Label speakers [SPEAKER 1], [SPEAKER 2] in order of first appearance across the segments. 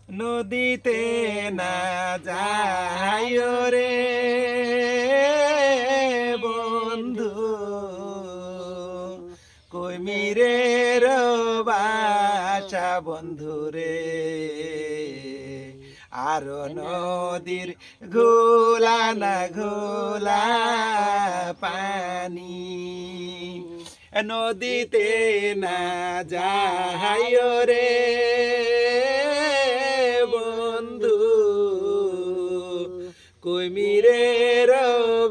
[SPEAKER 1] নদীতে না যায় রে বন্ধু, কুমিরের বাসা বন্ধু রে। আর নদীর ঘোলা না ঘোলা পানি, নদীতে না যায় রে বন্ধু, কুমিরের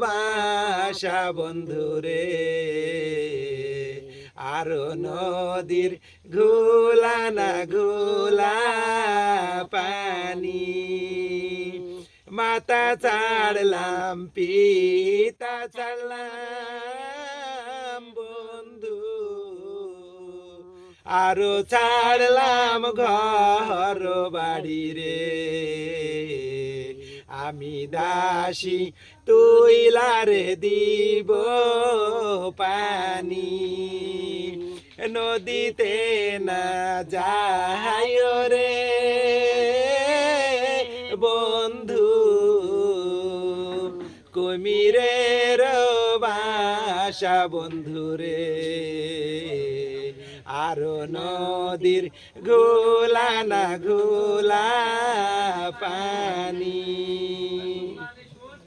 [SPEAKER 1] বাসা বন্ধু রে। আর নদীর ঘোলা না ঘোলা পানি, মাতা ছাড়লাম পিতা ছাড়লাম বন্ধু, আরো ছাড়লাম ঘর বাড়ি রে। আমি দাসী তুই লারে দিব পানি, নদীতে না যায় রে বন্ধু, কুমিরের বাসা বন্ধু রে। আর নদীর ঘোলা না ঘোলা পানি।